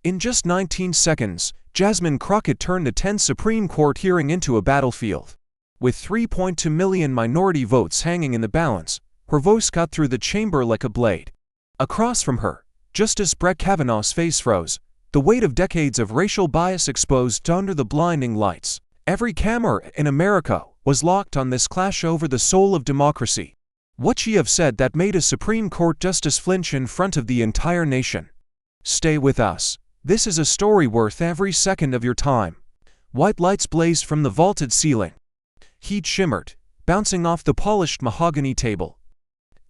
In just 19 seconds, Jasmine Crockett turned a tense Supreme Court hearing into a battlefield. With 3.2 million minority votes hanging in the balance, her voice cut through the chamber like a blade. Across from her, Justice Brett Kavanaugh's face froze, the weight of decades of racial bias exposed under the blinding lights. Every camera in America was locked on this clash over the soul of democracy. What she have said that made a Supreme Court justice flinch in front of the entire nation? Stay with us. This is a story worth every second of your time. White lights blazed from the vaulted ceiling. Heat shimmered, bouncing off the polished mahogany table.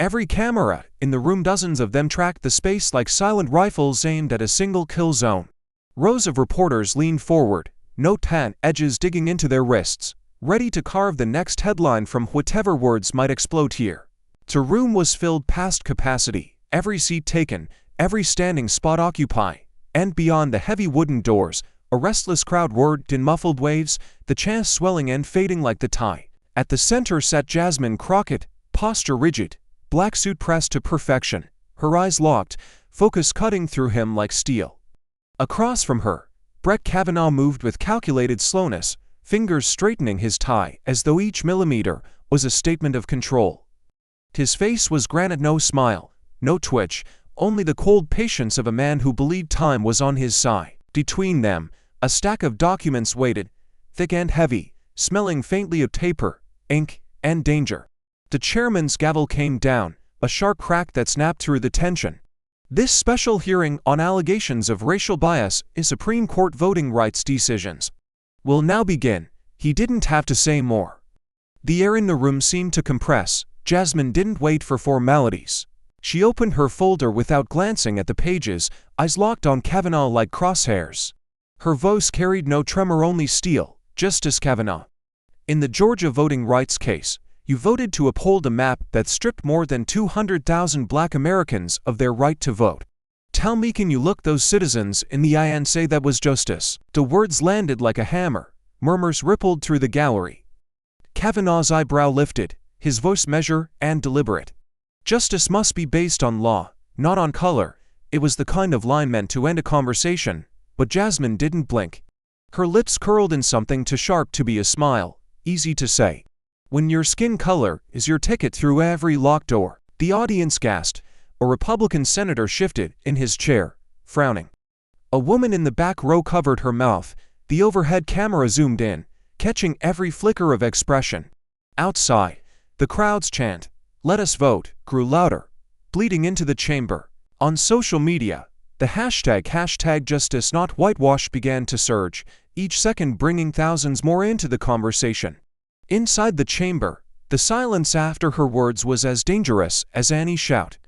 Every camera in the room, dozens of them, tracked the space like silent rifles aimed at a single kill zone. Rows of reporters leaned forward, note-pen edges digging into their wrists, ready to carve the next headline from whatever words might explode here. The room was filled past capacity, every seat taken, every standing spot occupied, and beyond the heavy wooden doors, a restless crowd worked in muffled waves, the chants swelling and fading like the tide. At the center sat Jasmine Crockett, posture rigid, black suit pressed to perfection, her eyes locked, focus cutting through him like steel. Across from her, Brett Kavanaugh moved with calculated slowness, fingers straightening his tie as though each millimeter was a statement of control. His face was granite, no smile, no twitch, only the cold patience of a man who believed time was on his side. Between them, a stack of documents waited, thick and heavy, smelling faintly of paper, ink, and danger. The chairman's gavel came down, a sharp crack that snapped through the tension. This special hearing on allegations of racial bias in Supreme Court voting rights decisions will now begin. He didn't have to say more. The air in the room seemed to compress. Jasmine didn't wait for formalities. She opened her folder without glancing at the pages, eyes locked on Kavanaugh like crosshairs. Her voice carried no tremor, only steel. Justice Kavanaugh, in the Georgia voting rights case, you voted to uphold a map that stripped more than 200,000 Black Americans of their right to vote. Tell me, can you look those citizens in the eye and say that was justice? The words landed like a hammer. Murmurs rippled through the gallery. Kavanaugh's eyebrow lifted, his voice measured and deliberate. Justice must be based on law, not on color. It was the kind of line meant to end a conversation, but Jasmine didn't blink. Her lips curled in something too sharp to be a smile, easy to say. When your skin color is your ticket through every locked door. The audience gasped. A Republican senator shifted in his chair, frowning. A woman in the back row covered her mouth. The overhead camera zoomed in, catching every flicker of expression. Outside, the crowd's chant, "Let us vote," grew louder, bleeding into the chamber. On social media, the hashtag justice not whitewash began to surge, each second bringing thousands more into the conversation. Inside the chamber, the silence after her words was as dangerous as any shout.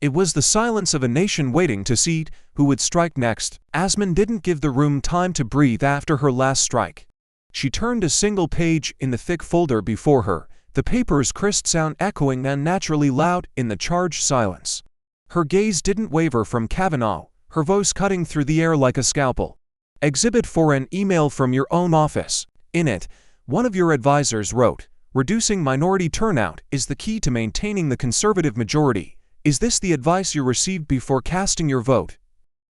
It was the silence of a nation waiting to see who would strike next. Jasmine didn't give the room time to breathe after her last strike. She turned a single page in the thick folder before her, the paper's crisp sound echoing unnaturally loud in the charged silence. Her gaze didn't waver from Kavanaugh, her voice cutting through the air like a scalpel. Exhibit 4, an email from your own office. In it, one of your advisors wrote, "Reducing minority turnout is the key to maintaining the conservative majority. Is this the advice you received before casting your vote?"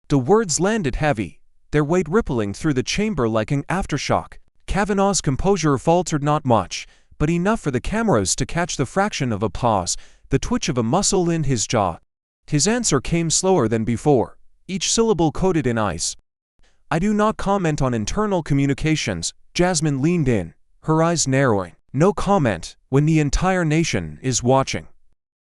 The words landed heavy, their weight rippling through the chamber like an aftershock. Kavanaugh's composure faltered, not much, but enough for the cameras to catch the fraction of a pause, the twitch of a muscle in his jaw. His answer came slower than before, each syllable coated in ice. "I do not comment on internal communications." Jasmine leaned in, her eyes narrowing. "No comment when the entire nation is watching.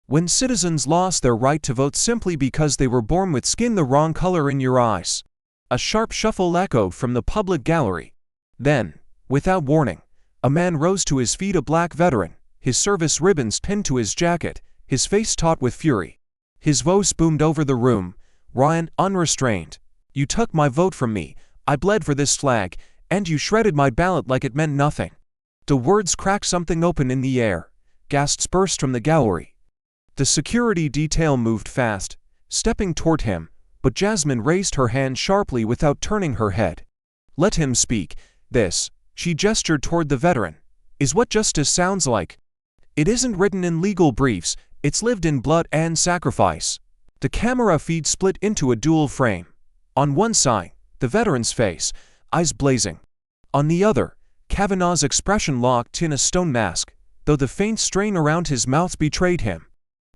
When citizens lost their right to vote simply because they were born with skin the wrong color in your eyes." A sharp shuffle echoed from the public gallery. Then, without warning, a man rose to his feet, a black veteran, his service ribbons pinned to his jacket, his face taut with fury. His voice boomed over the room, raw and unrestrained. "You took my vote from me, I bled for this flag, and you shredded my ballot like it meant nothing." The words cracked something open in the air. Gasps burst from the gallery. The security detail moved fast, stepping toward him, but Jasmine raised her hand sharply without turning her head. "Let him speak. This," she gestured toward the veteran, "is what justice sounds like. It isn't written in legal briefs, it's lived in blood and sacrifice." The camera feed split into a dual frame. On one side, the veteran's face, eyes blazing. On the other, Kavanaugh's expression locked in a stone mask, though the faint strain around his mouth betrayed him.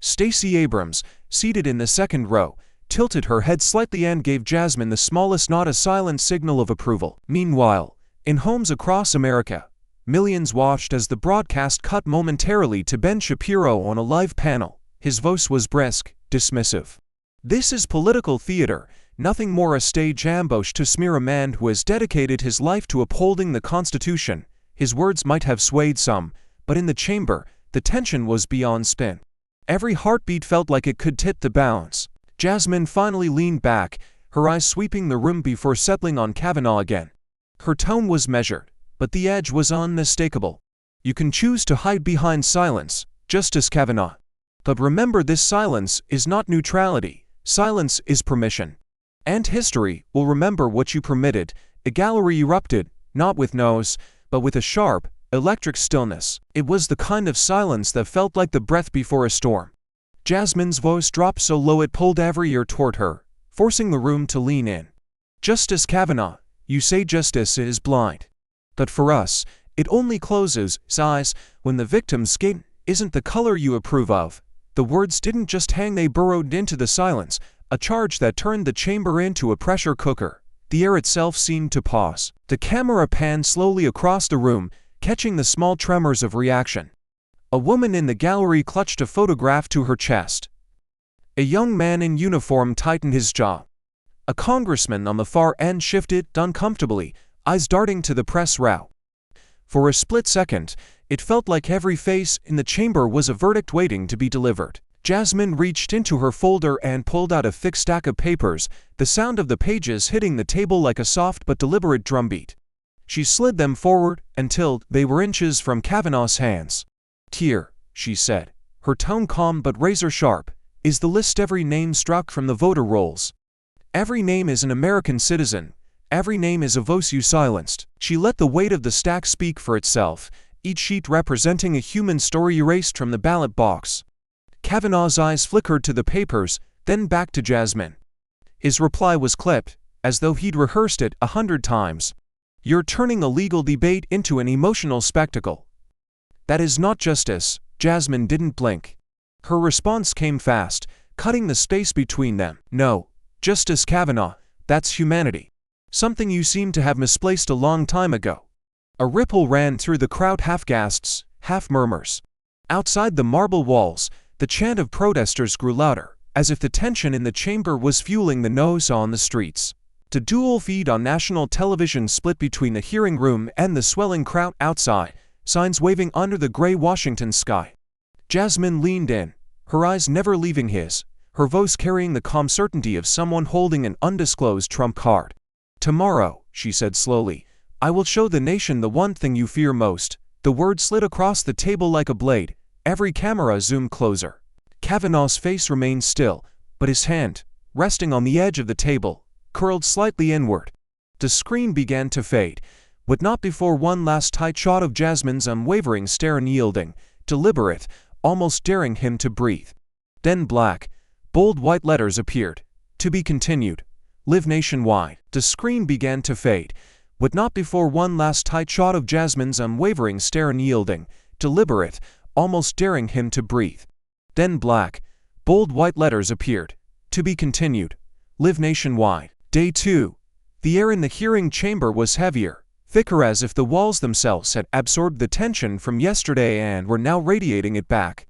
Stacey Abrams, seated in the second row, tilted her head slightly and gave Jasmine the smallest nod, a silent signal of approval. Meanwhile, in homes across America, millions watched as the broadcast cut momentarily to Ben Shapiro on a live panel. His voice was brisk, dismissive. "This is political theater, nothing more a stage ambush to smear a man who has dedicated his life to upholding the Constitution." His words might have swayed some, but in the chamber, the tension was beyond spin. Every heartbeat felt like it could tip the balance. Jasmine finally leaned back, her eyes sweeping the room before settling on Kavanaugh again. Her tone was measured, but the edge was unmistakable. "You can choose to hide behind silence, Justice Kavanaugh. But remember, this silence is not neutrality. Silence is permission. And history will remember what you permitted." A gallery erupted, not with noise, but with a sharp, electric stillness. It was the kind of silence that felt like the breath before a storm. Jasmine's voice dropped so low it pulled every ear toward her, forcing the room to lean in. "Justice Kavanaugh, you say justice is blind. But for us, it only closes its eyes when the victim's skin isn't the color you approve of." The words didn't just hang, they burrowed into the silence, a charge that turned the chamber into a pressure cooker. The air itself seemed to pause. The camera panned slowly across the room, catching the small tremors of reaction. A woman in the gallery clutched a photograph to her chest. A young man in uniform tightened his jaw. A congressman on the far end shifted uncomfortably, eyes darting to the press row. For a split second, it felt like every face in the chamber was a verdict waiting to be delivered. Jasmine reached into her folder and pulled out a thick stack of papers, the sound of the pages hitting the table like a soft but deliberate drumbeat. She slid them forward until they were inches from Kavanaugh's hands. "Here," she said, her tone calm but razor-sharp, "is the list every name struck from the voter rolls. Every name is an American citizen. Every name is a voice you silenced." She let the weight of the stack speak for itself, each sheet representing a human story erased from the ballot box. Kavanaugh's eyes flickered to the papers, then back to Jasmine. His reply was clipped, as though he'd rehearsed it 100 times. "You're turning a legal debate into an emotional spectacle. That is not justice." Jasmine didn't blink. Her response came fast, cutting the space between them. "No, Justice Kavanaugh, that's humanity. Something you seem to have misplaced a long time ago." A ripple ran through the crowd, half gasps, half murmurs. Outside the marble walls, the chant of protesters grew louder, as if the tension in the chamber was fueling the noise on the streets. The dual feed on national television split between the hearing room and the swelling crowd outside, signs waving under the gray Washington sky. Jasmine leaned in, her eyes never leaving his, her voice carrying the calm certainty of someone holding an undisclosed trump card. "Tomorrow," she said slowly, "I will show the nation the one thing you fear most." The word slid across the table like a blade. Every camera zoomed closer. Kavanaugh's face remained still, but his hand, resting on the edge of the table, curled slightly inward. The screen began to fade, but not before one last tight shot of Jasmine's unwavering stare, unyielding, deliberate, almost daring him to breathe. Then black, bold white letters appeared. "To be continued. Live nationwide." The screen began to fade, but not before one last tight shot of Jasmine's unwavering stare, unyielding, deliberate, almost daring him to breathe. Then black, bold white letters appeared. "To be continued. Live nationwide." Day 2. The air in the hearing chamber was heavier, thicker, as if the walls themselves had absorbed the tension from yesterday and were now radiating it back.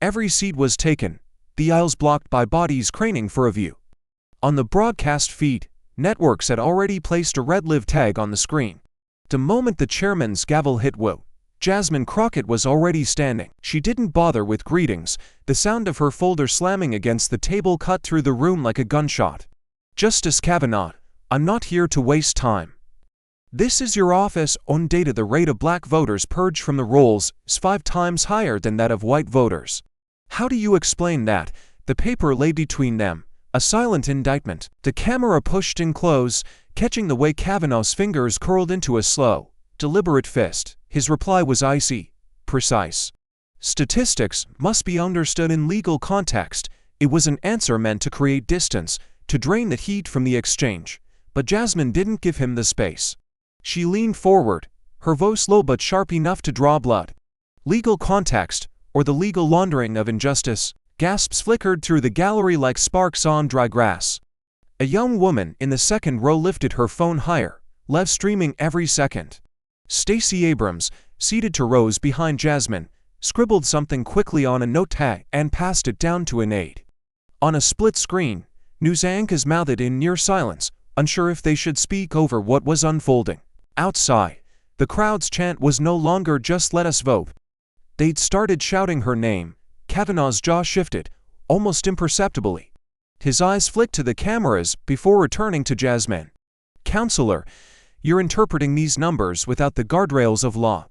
Every seat was taken, the aisles blocked by bodies craning for a view. On the broadcast feed, networks had already placed a red live tag on the screen. The moment the chairman's gavel hit whoa, Jasmine Crockett was already standing. She didn't bother with greetings. The sound of her folder slamming against the table cut through the room like a gunshot. "Justice Kavanaugh, I'm not here to waste time. This is your office on data. The rate of black voters purged from the rolls is 5 times higher than that of white voters. How do you explain that?" The paper lay between them, a silent indictment. The camera pushed in close, catching the way Kavanaugh's fingers curled into a slow, deliberate fist. His reply was icy, precise. Statistics must be understood in legal context. It was an answer meant to create distance, to drain the heat from the exchange, but Jasmine didn't give him the space. She leaned forward, her voice low but sharp enough to draw blood. Legal context, or the legal laundering of injustice, gasps flickered through the gallery like sparks on dry grass. A young woman in the second row lifted her phone higher, live streaming every second. Stacey Abrams, seated 2 rows behind Jasmine, scribbled something quickly on a note tag and passed it down to an aide. On a split screen, news anchors mouthed in near silence, unsure if they should speak over what was unfolding. Outside, the crowd's chant was no longer just "let us vote." They'd started shouting her name. Kavanaugh's jaw shifted, almost imperceptibly. His eyes flicked to the cameras before returning to Jasmine. "Counselor, you're interpreting these numbers without the guardrails of law.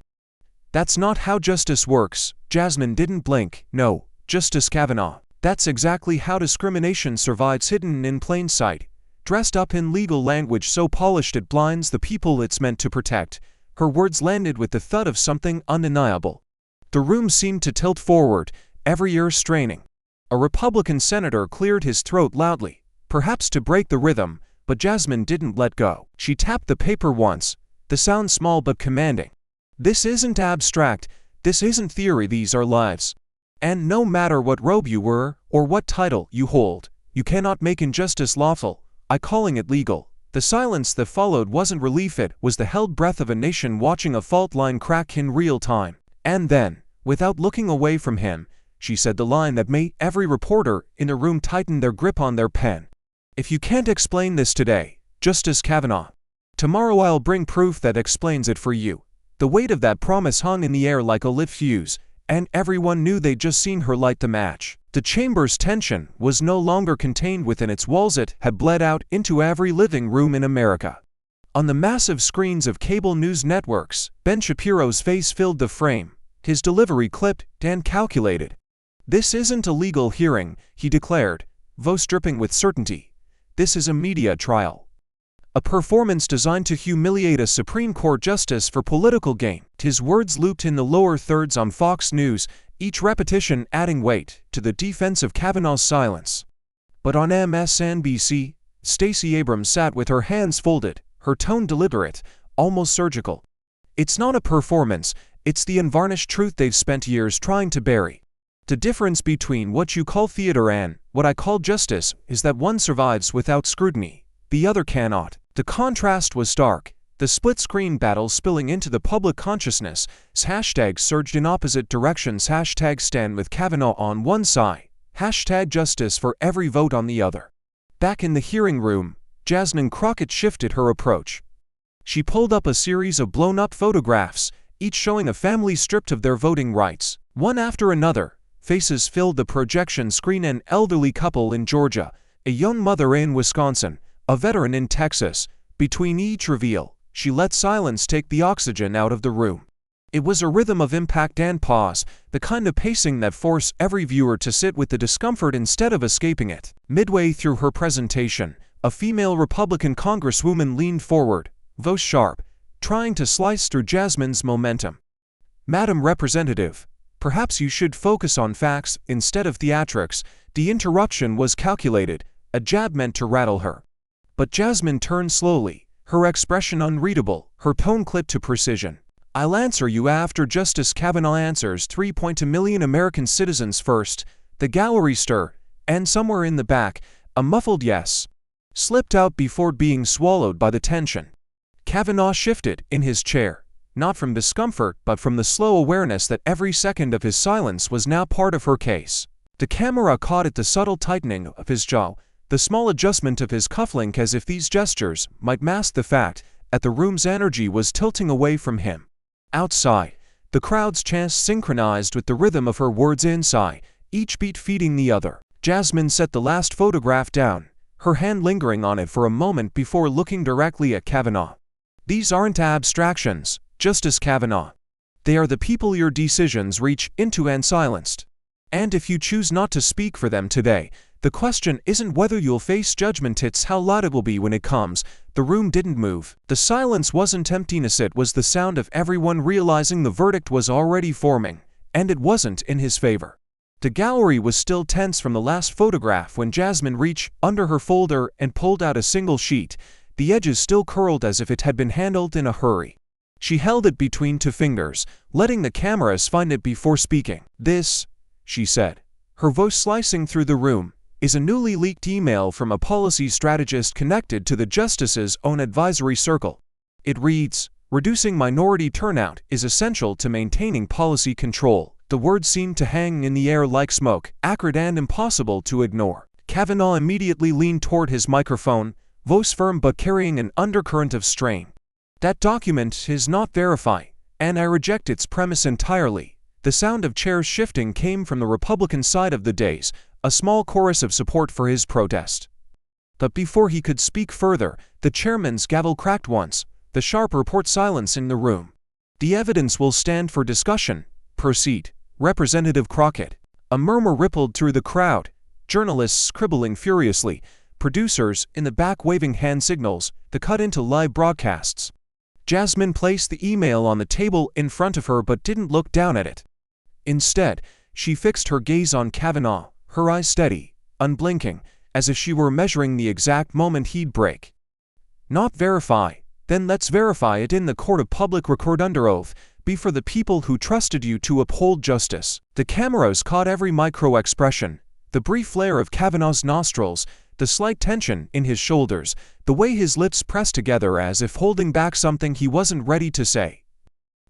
That's not how justice works." Jasmine didn't blink. "No, Justice Kavanaugh. That's exactly how discrimination survives, hidden in plain sight, dressed up in legal language so polished it blinds the people it's meant to protect." Her words landed with the thud of something undeniable. The room seemed to tilt forward, every ear straining. A Republican senator cleared his throat loudly, perhaps to break the rhythm, but Jasmine didn't let go. She tapped the paper once, the sound small but commanding. "This isn't abstract, this isn't theory, these are lives. And no matter what robe you wear, or what title you hold, you cannot make injustice lawful, by calling it legal." The silence that followed wasn't relief, it was the held breath of a nation watching a fault line crack in real time. And then, without looking away from him, she said the line that made every reporter in the room tighten their grip on their pen. "If you can't explain this today, Justice Kavanaugh, tomorrow I'll bring proof that explains it for you." The weight of that promise hung in the air like a lit fuse, and everyone knew they'd just seen her light the match. The chamber's tension was no longer contained within its walls, it had bled out into every living room in America. On the massive screens of cable news networks, Ben Shapiro's face filled the frame, his delivery clipped and calculated. "This isn't a legal hearing," he declared, voice dripping with certainty. "This is a media trial. A performance designed to humiliate a Supreme Court justice for political gain." His words looped in the lower thirds on Fox News, each repetition adding weight to the defense of Kavanaugh's silence. But on MSNBC, Stacey Abrams sat with her hands folded, her tone deliberate, almost surgical. "It's not a performance, it's the unvarnished truth they've spent years trying to bury. The difference between what you call theater and what I call justice is that one survives without scrutiny, the other cannot." The contrast was stark, the split-screen battle spilling into the public consciousness. Hashtags surged in opposite directions. Hashtag stand with Kavanaugh on one side, hashtag justice for every vote on the other. Back in the hearing room, Jasmine Crockett shifted her approach. She pulled up a series of blown-up photographs, each showing a family stripped of their voting rights. One after another, faces filled the projection screen: an elderly couple in Georgia, a young mother in Wisconsin, a veteran in Texas. Between each reveal, she let silence take the oxygen out of the room. It was a rhythm of impact and pause, the kind of pacing that forced every viewer to sit with the discomfort instead of escaping it. Midway through her presentation, a female Republican congresswoman leaned forward, voice sharp, trying to slice through Jasmine's momentum. "Madam Representative, perhaps you should focus on facts instead of theatrics." The interruption was calculated, a jab meant to rattle her. But Jasmine turned slowly, her expression unreadable, her tone clipped to precision. "I'll answer you after Justice Kavanaugh answers 3.2 million American citizens first." The gallery stirred, and somewhere in the back, a muffled yes slipped out before being swallowed by the tension. Kavanaugh shifted in his chair, not from discomfort but from the slow awareness that every second of his silence was now part of her case. The camera caught at the subtle tightening of his jaw, the small adjustment of his cufflink, as if these gestures might mask the fact that the room's energy was tilting away from him. Outside, the crowd's chants synchronized with the rhythm of her words inside, each beat feeding the other. Jasmine set the last photograph down, her hand lingering on it for a moment before looking directly at Kavanaugh. "These aren't abstractions, Justice Kavanaugh. They are the people your decisions reach into and silenced. And if you choose not to speak for them today, the question isn't whether you'll face judgment, it's how loud it will be when it comes." The room didn't move. The silence wasn't emptiness, it was the sound of everyone realizing the verdict was already forming, and it wasn't in his favor. The gallery was still tense from the last photograph when Jasmine reached under her folder and pulled out a single sheet, the edges still curled as if it had been handled in a hurry. She held it between two fingers, letting the cameras find it before speaking. "This," she said, her voice slicing through the room, "is a newly leaked email from a policy strategist connected to the Justice's own advisory circle. It reads, 'Reducing minority turnout is essential to maintaining policy control.'" The words seemed to hang in the air like smoke, acrid and impossible to ignore. Kavanaugh immediately leaned toward his microphone, voice firm but carrying an undercurrent of strain. "That document is not verified, and I reject its premise entirely." The sound of chairs shifting came from the Republican side of the dais, a small chorus of support for his protest. But before he could speak further, the chairman's gavel cracked once, the sharp report silence in the room. "The evidence will stand for discussion. Proceed, Representative Crockett." A murmur rippled through the crowd, journalists scribbling furiously, producers in the back waving hand signals to cut into live broadcasts. Jasmine placed the email on the table in front of her but didn't look down at it. Instead, she fixed her gaze on Kavanaugh, her eyes steady, unblinking, as if she were measuring the exact moment he'd break. "Not verify? Then let's verify it in the court of public record under oath. Be for the people who trusted you to uphold justice." The cameras caught every micro-expression, the brief flare of Kavanaugh's nostrils, the slight tension in his shoulders, the way his lips pressed together as if holding back something he wasn't ready to say.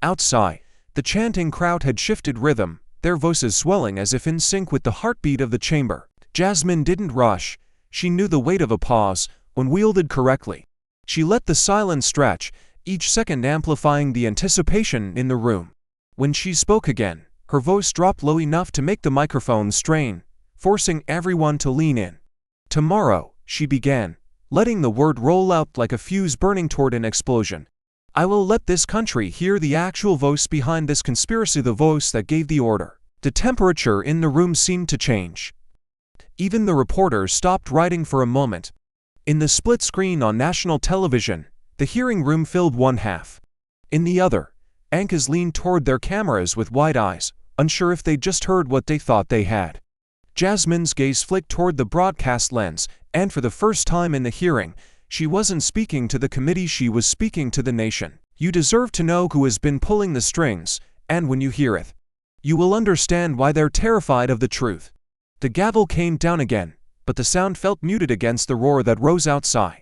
Outside, the chanting crowd had shifted rhythm, their voices swelling as if in sync with the heartbeat of the chamber. Jasmine didn't rush. She knew the weight of a pause, when wielded correctly. She let the silence stretch, each second amplifying the anticipation in the room. When she spoke again, her voice dropped low enough to make the microphone strain, forcing everyone to lean in. "Tomorrow," she began, letting the word roll out like a fuse burning toward an explosion, "I will let this country hear the actual voice behind this conspiracy, the voice that gave the order." The temperature in the room seemed to change. Even the reporters stopped writing for a moment. In the split screen on national television, the hearing room filled one half. In the other, anchors leaned toward their cameras with wide eyes, unsure if they'd just heard what they thought they had. Jasmine's gaze flicked toward the broadcast lens, and for the first time in the hearing, she wasn't speaking to the committee, she was speaking to the nation. "You deserve to know who has been pulling the strings, and when you hear it, you will understand why they're terrified of the truth." The gavel came down again, but the sound felt muted against the roar that rose outside.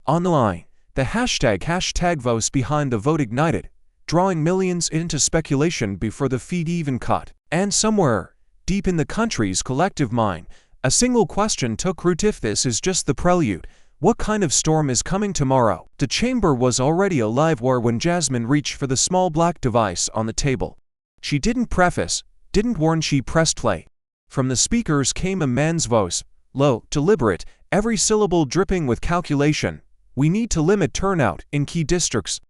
On the line, the hashtag votes behind the vote ignited, drawing millions into speculation before the feed even cut. And somewhere, deep in the country's collective mind, a single question took root: if this is just the prelude, what kind of storm is coming tomorrow? The chamber was already a live war when Jasmine reached for the small black device on the table. She didn't preface, didn't warn, she pressed play. From the speakers came a man's voice, low, deliberate, every syllable dripping with calculation. "We need to limit turnout in key districts,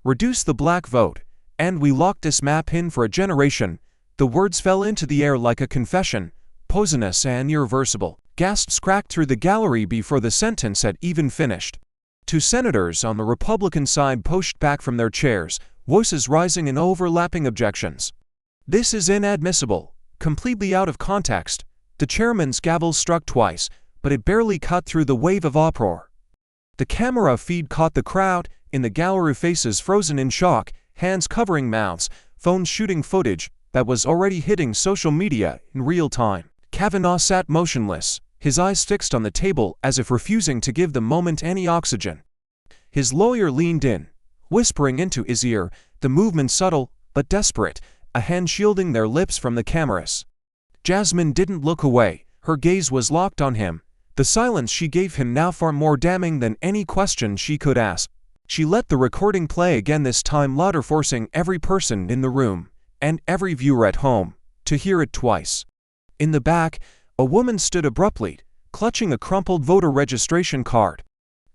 reduce the black vote, and we locked this map in for a generation." The words fell into the air like a confession, poisonous and irreversible. Gasps cracked through the gallery before the sentence had even finished. Two senators on the Republican side pushed back from their chairs, voices rising in overlapping objections. "This is inadmissible, completely out of context." The chairman's gavel struck twice, but it barely cut through the wave of uproar. The camera feed caught the crowd, in the gallery, faces frozen in shock, hands covering mouths, phones shooting footage that was already hitting social media in real time. Kavanaugh sat motionless, his eyes fixed on the table as if refusing to give the moment any oxygen. His lawyer leaned in, whispering into his ear, the movement subtle but desperate, a hand shielding their lips from the cameras. Jasmine didn't look away, her gaze was locked on him, the silence she gave him now far more damning than any question she could ask. She let the recording play again, this time louder, forcing every person in the room, and every viewer at home, to hear it twice. In the back, a woman stood abruptly, clutching a crumpled voter registration card.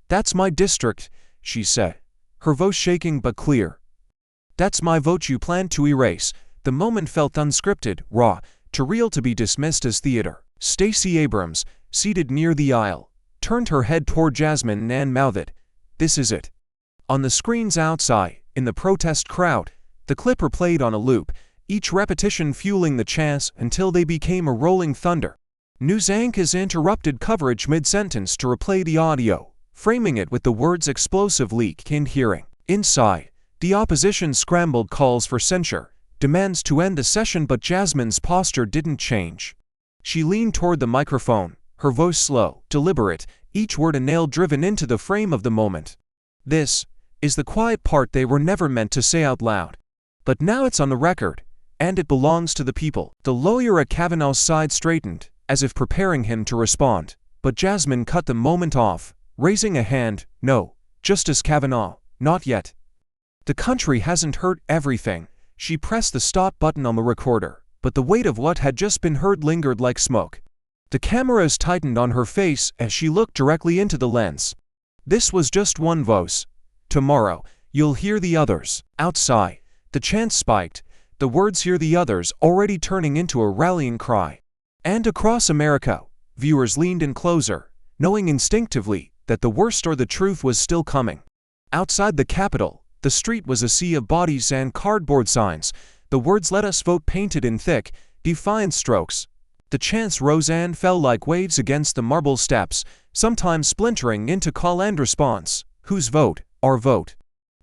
"That's my district," she said, her voice shaking but clear. "That's my vote you plan to erase." The moment felt unscripted, raw, too real to be dismissed as theater. Stacey Abrams, seated near the aisle, turned her head toward Jasmine and mouthed, "This is it." On the screens outside, in the protest crowd, the clip played on a loop, each repetition fueling the chants until they became a rolling thunder. News anchors interrupted coverage mid-sentence to replay the audio, framing it with the words "explosive leak" in hearing. Inside, the opposition scrambled calls for censure, demands to end the session, but Jasmine's posture didn't change. She leaned toward the microphone, her voice slow, deliberate, each word a nail driven into the frame of the moment. "This is the quiet part they were never meant to say out loud. But now it's on the record, and it belongs to the people." The lawyer at Kavanaugh's side straightened, as if preparing him to respond, but Jasmine cut the moment off, raising a hand. "No, Justice Kavanaugh, not yet. The country hasn't heard everything." She pressed the stop button on the recorder, but the weight of what had just been heard lingered like smoke. The cameras tightened on her face as she looked directly into the lens. This was just one voice. "Tomorrow, you'll hear the others." Outside, the chant spiked, the words "hear the others" already turning into a rallying cry. And across America, viewers leaned in closer, knowing instinctively that the worst or the truth was still coming. Outside the Capitol, the street was a sea of bodies and cardboard signs, the words "Let us vote" painted in thick, defiant strokes. The chants rose and fell like waves against the marble steps, sometimes splintering into call and response. "Whose vote? Our vote."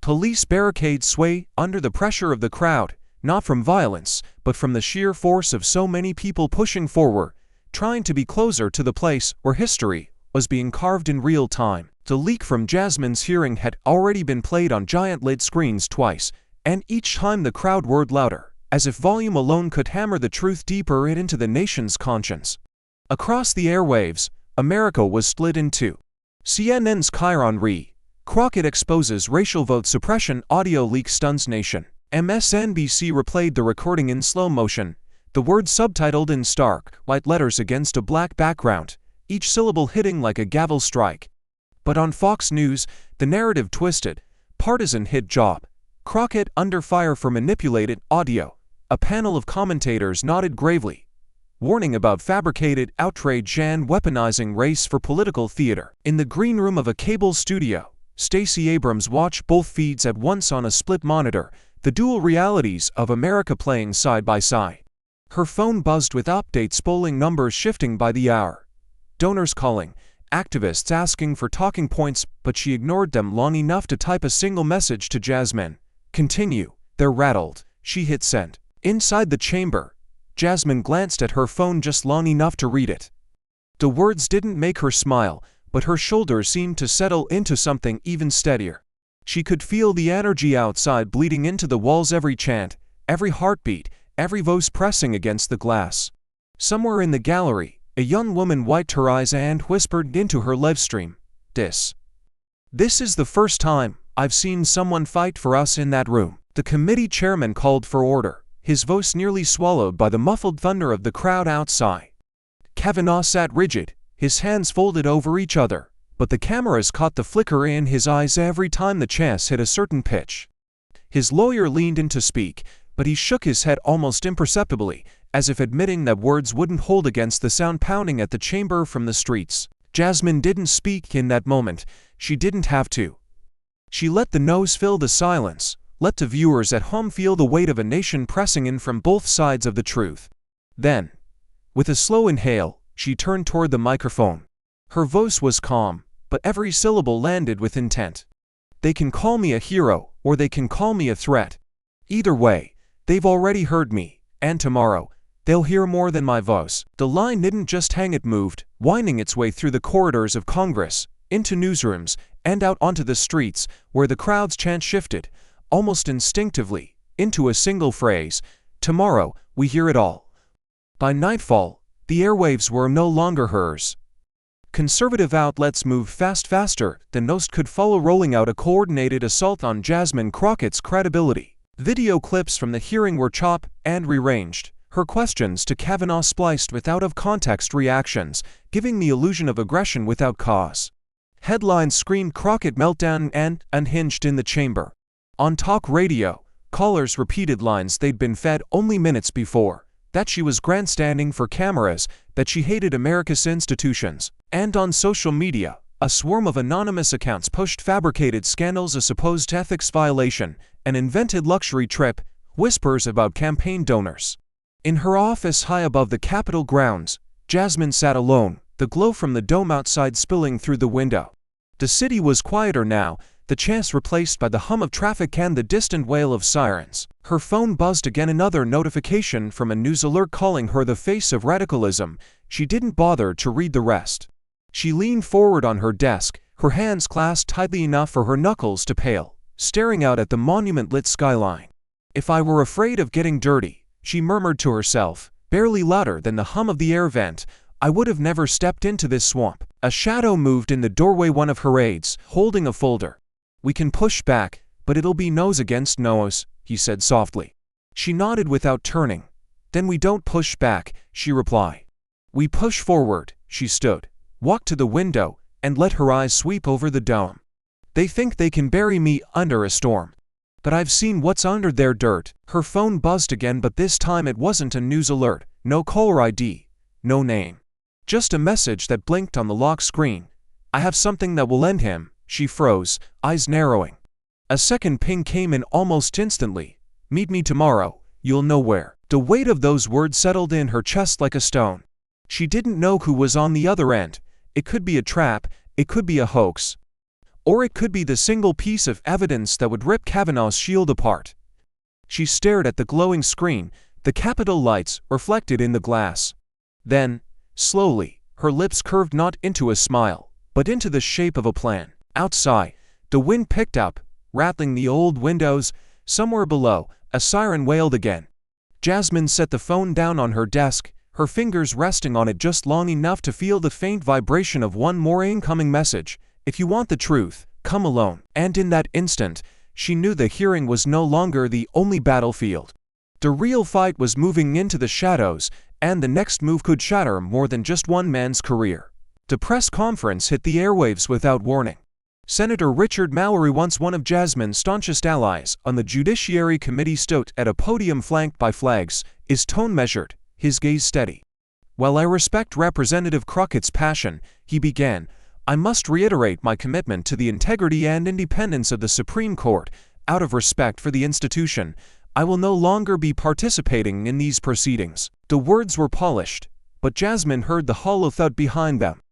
Police barricades sway under the pressure of the crowd, not from violence, but from the sheer force of so many people pushing forward, trying to be closer to the place where history was being carved in real time. The leak from Jasmine's hearing had already been played on giant lid screens twice, and each time the crowd roared louder, as if volume alone could hammer the truth deeper into the nation's conscience. Across the airwaves, America was split in two. CNN's Chiron Re. Crockett exposes racial vote suppression, audio leak stuns nation. MSNBC replayed the recording in slow motion, the words subtitled in stark, white letters against a black background, each syllable hitting like a gavel strike. But on Fox News, the narrative twisted. Partisan hit job. Crockett under fire for manipulated audio. A panel of commentators nodded gravely, warning about fabricated outrage and weaponizing race for political theater. In the green room of a cable studio, Stacey Abrams watched both feeds at once on a split monitor, the dual realities of America playing side by side. Her phone buzzed with updates, polling numbers shifting by the hour. Donors calling, activists asking for talking points, but she ignored them long enough to type a single message to Jasmine. "Continue, they're rattled." She hit send. Inside the chamber, Jasmine glanced at her phone just long enough to read it. The words didn't make her smile, but her shoulders seemed to settle into something even steadier. She could feel the energy outside bleeding into the walls, every chant, every heartbeat, every voice pressing against the glass. Somewhere in the gallery, a young woman wiped her eyes and whispered into her live stream, This is the first time I've seen someone fight for us in that room." The committee chairman called for order, his voice nearly swallowed by the muffled thunder of the crowd outside. Kavanaugh sat rigid, his hands folded over each other, but the cameras caught the flicker in his eyes every time the chants hit a certain pitch. His lawyer leaned in to speak, but he shook his head almost imperceptibly, as if admitting that words wouldn't hold against the sound pounding at the chamber from the streets. Jasmine didn't speak in that moment. She didn't have to. She let the noise fill the silence, let the viewers at home feel the weight of a nation pressing in from both sides of the truth. Then, with a slow inhale, she turned toward the microphone. Her voice was calm, but every syllable landed with intent. "They can call me a hero, or they can call me a threat. Either way, they've already heard me, and tomorrow, they'll hear more than my voice." The line didn't just hang, it moved, winding its way through the corridors of Congress, into newsrooms, and out onto the streets, where the crowd's chant shifted, almost instinctively, into a single phrase, "Tomorrow, we hear it all." By nightfall, the airwaves were no longer hers. Conservative outlets moved faster than most could follow, rolling out a coordinated assault on Jasmine Crockett's credibility. Video clips from the hearing were chopped and rearranged, her questions to Kavanaugh spliced with out-of-context reactions, giving the illusion of aggression without cause. Headlines screamed Crockett meltdown and unhinged in the chamber. On talk radio, callers repeated lines they'd been fed only minutes before, that she was grandstanding for cameras, that she hated America's institutions. And on social media, a swarm of anonymous accounts pushed fabricated scandals, a supposed ethics violation, an invented luxury trip, whispers about campaign donors. In her office high above the Capitol grounds, Jasmine sat alone, the glow from the dome outside spilling through the window. The city was quieter now, the chants replaced by the hum of traffic and the distant wail of sirens. Her phone buzzed again, another notification from a news alert calling her the face of radicalism. She didn't bother to read the rest. She leaned forward on her desk, her hands clasped tightly enough for her knuckles to pale, staring out at the monument-lit skyline. "If I were afraid of getting dirty," she murmured to herself, barely louder than the hum of the air vent, "I would have never stepped into this swamp." A shadow moved in the doorway, one of her aides, holding a folder. "We can push back, but it'll be nose against nose," he said softly. She nodded without turning. "Then we don't push back," she replied. "We push forward." She stood, walked to the window, and let her eyes sweep over the dome. "They think they can bury me under a storm. But I've seen what's under their dirt." Her phone buzzed again, but this time it wasn't a news alert, no caller ID, no name. Just a message that blinked on the lock screen. "I have something that will end him." She froze, eyes narrowing. A second ping came in almost instantly. "Meet me tomorrow, you'll know where." The weight of those words settled in her chest like a stone. She didn't know who was on the other end. It could be a trap, it could be a hoax. Or it could be the single piece of evidence that would rip Kavanaugh's shield apart. She stared at the glowing screen, the Capitol lights reflected in the glass. Then, slowly, her lips curved not into a smile, but into the shape of a plan. Outside, the wind picked up, rattling the old windows. Somewhere below, a siren wailed again. Jasmine set the phone down on her desk, her fingers resting on it just long enough to feel the faint vibration of one more incoming message. "If you want the truth, come alone." And in that instant, she knew the hearing was no longer the only battlefield. The real fight was moving into the shadows, and the next move could shatter more than just one man's career. The press conference hit the airwaves without warning. Senator Richard Mallory, once one of Jasmine's staunchest allies on the Judiciary Committee, stood at a podium flanked by flags, his tone measured, his gaze steady. "While I respect Representative Crockett's passion," he began, "I must reiterate my commitment to the integrity and independence of the Supreme Court. Out of respect for the institution, I will no longer be participating in these proceedings." The words were polished, but Jasmine heard the hollow thud behind them.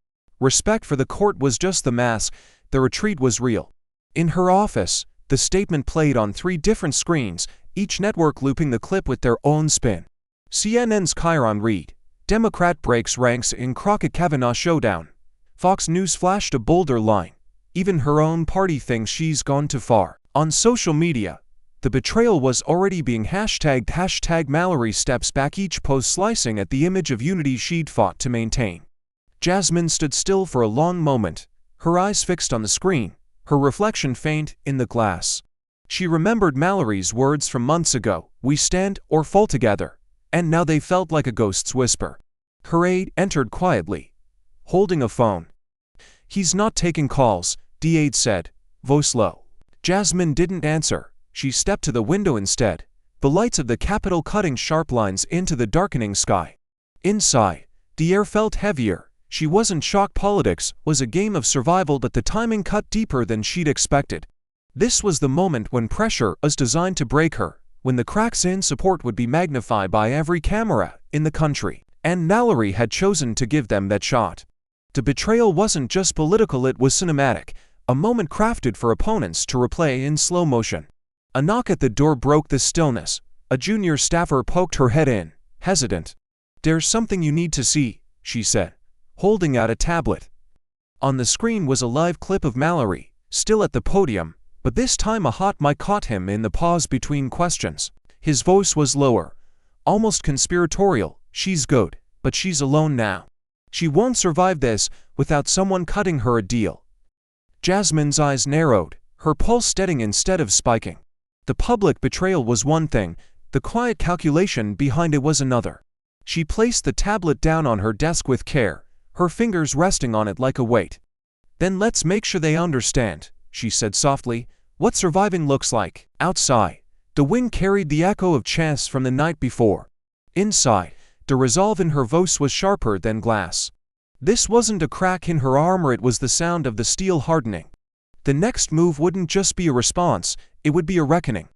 Respect for the court was just the mask, the retreat was real. In her office, the statement played on 3 different screens, each network looping the clip with their own spin. CNN's Chiron read, "Democrat breaks ranks in Crockett-Kavanaugh showdown." Fox News flashed a bolder line, "Even her own party thinks she's gone too far." On social media, the betrayal was already being hashtagged #Mallory steps back, each post slicing at the image of unity she'd fought to maintain. Jasmine stood still for a long moment, her eyes fixed on the screen, her reflection faint in the glass. She remembered Mallory's words from months ago, "We stand or fall together," and now they felt like a ghost's whisper. Her aide entered quietly, holding a phone. "He's not taking calls," the aide said, voice low. Jasmine didn't answer. She stepped to the window instead, the lights of the Capitol cutting sharp lines into the darkening sky. Inside, the air felt heavier. She wasn't shocked. Politics was a game of survival, but the timing cut deeper than she'd expected. This was the moment when pressure was designed to break her, when the cracks in support would be magnified by every camera in the country. And Mallory had chosen to give them that shot. The betrayal wasn't just political, it was cinematic, a moment crafted for opponents to replay in slow motion. A knock at the door broke the stillness. A junior staffer poked her head in, hesitant. "There's something you need to see," she said, holding out a tablet. On the screen was a live clip of Mallory, still at the podium, but this time a hot mic caught him in the pause between questions. His voice was lower, almost conspiratorial. "She's good, but she's alone now. She won't survive this without someone cutting her a deal." Jasmine's eyes narrowed, her pulse steadying instead of spiking. The public betrayal was one thing, the quiet calculation behind it was another. She placed the tablet down on her desk with care, her fingers resting on it like a weight. "Then let's make sure they understand," she said softly, "what surviving looks like." Outside, the wind carried the echo of chants from the night before. Inside, the resolve in her voice was sharper than glass. This wasn't a crack in her armor, it was the sound of the steel hardening. The next move wouldn't just be a response, it would be a reckoning.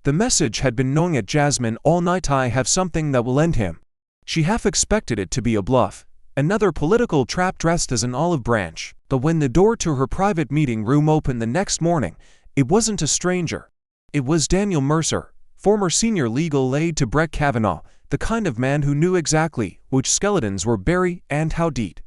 The message had been gnawing at Jasmine all night. I have something that will end him. She half expected it to be a bluff, another political trap dressed as an olive branch. But when the door to her private meeting room opened the next morning, it wasn't a stranger. It was Daniel Mercer, former senior legal aide to Brett Kavanaugh, the kind of man who knew exactly which skeletons were buried and how deep.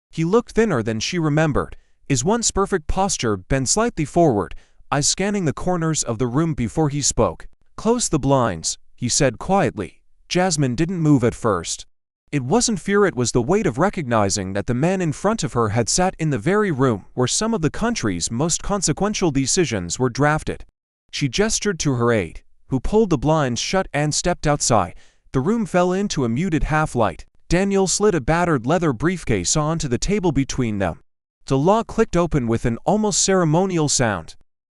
He looked thinner than she remembered, his once perfect posture bent slightly forward, eyes scanning the corners of the room before he spoke. "Close the blinds," he said quietly. Jasmine didn't move at first. It wasn't fear, it was the weight of recognizing that the man in front of her had sat in the very room where some of the country's most consequential decisions were drafted. She gestured to her aide, who pulled the blinds shut and stepped outside. The room fell into a muted half-light. Daniel slid a battered leather briefcase onto the table between them. The lock clicked open with an almost ceremonial sound.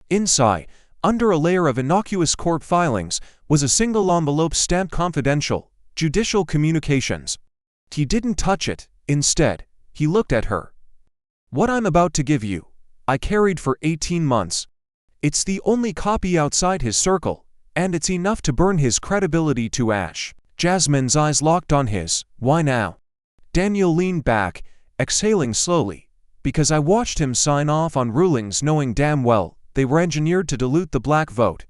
Inside, under a layer of innocuous court filings, was a single envelope stamped "Confidential, Judicial Communications." He didn't touch it. Instead, he looked at her. "What I'm about to give you, I carried for 18 months. It's the only copy outside his circle, and it's enough to burn his credibility to ash." Jasmine's eyes locked on his. "Why now?" Daniel leaned back, exhaling slowly. "Because I watched him sign off on rulings knowing damn well they were engineered to dilute the black vote.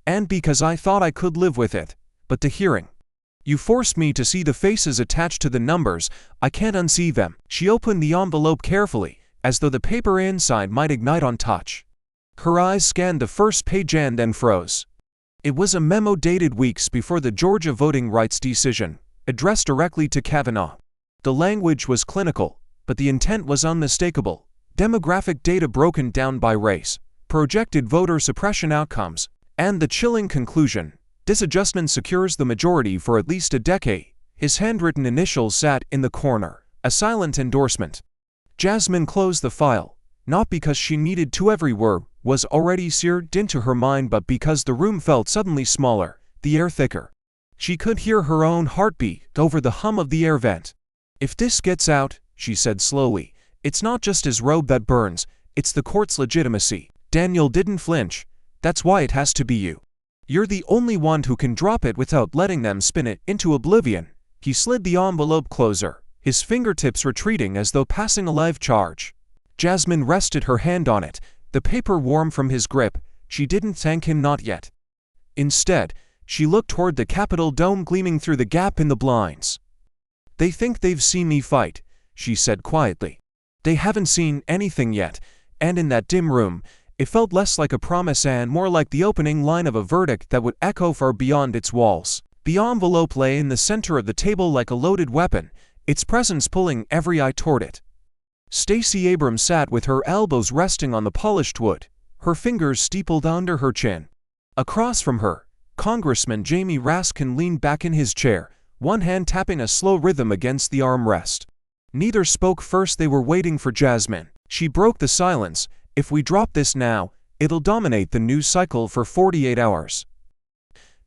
And because I thought I could live with it. But the hearing. You forced me to see the faces attached to the numbers. I can't unsee them." She opened the envelope carefully, as though the paper inside might ignite on touch. Her eyes scanned the first page and then froze. It was a memo dated weeks before the Georgia voting rights decision, addressed directly to Kavanaugh. The language was clinical, but the intent was unmistakable. Demographic data broken down by race, projected voter suppression outcomes, and the chilling conclusion: disadjustment secures the majority for at least a decade. His handwritten initials sat in the corner, a silent endorsement. Jasmine closed the file, not because she needed to. Every word was already seared into her mind, but because the room felt suddenly smaller, the air thicker. She could hear her own heartbeat over the hum of the air vent. "If this gets out," she said slowly, "it's not just his robe that burns, it's the court's legitimacy." Daniel didn't flinch. "That's why it has to be you. You're the only one who can drop it without letting them spin it into oblivion." He slid the envelope closer, his fingertips retreating as though passing a live charge. Jasmine rested her hand on it, the paper warm from his grip. She didn't thank him, not yet. Instead, she looked toward the Capitol dome gleaming through the gap in the blinds. "They think they've seen me fight," she said quietly. "They haven't seen anything yet," and in that dim room, it felt less like a promise and more like the opening line of a verdict that would echo far beyond its walls. The envelope lay in the center of the table like a loaded weapon, its presence pulling every eye toward it. Stacey Abrams sat with her elbows resting on the polished wood, her fingers steepled under her chin. Across from her, Congressman Jamie Raskin leaned back in his chair, one hand tapping a slow rhythm against the armrest. Neither spoke. First, they were waiting for Jasmine. She broke the silence. "If we drop this now, it'll dominate the news cycle for 48 hours.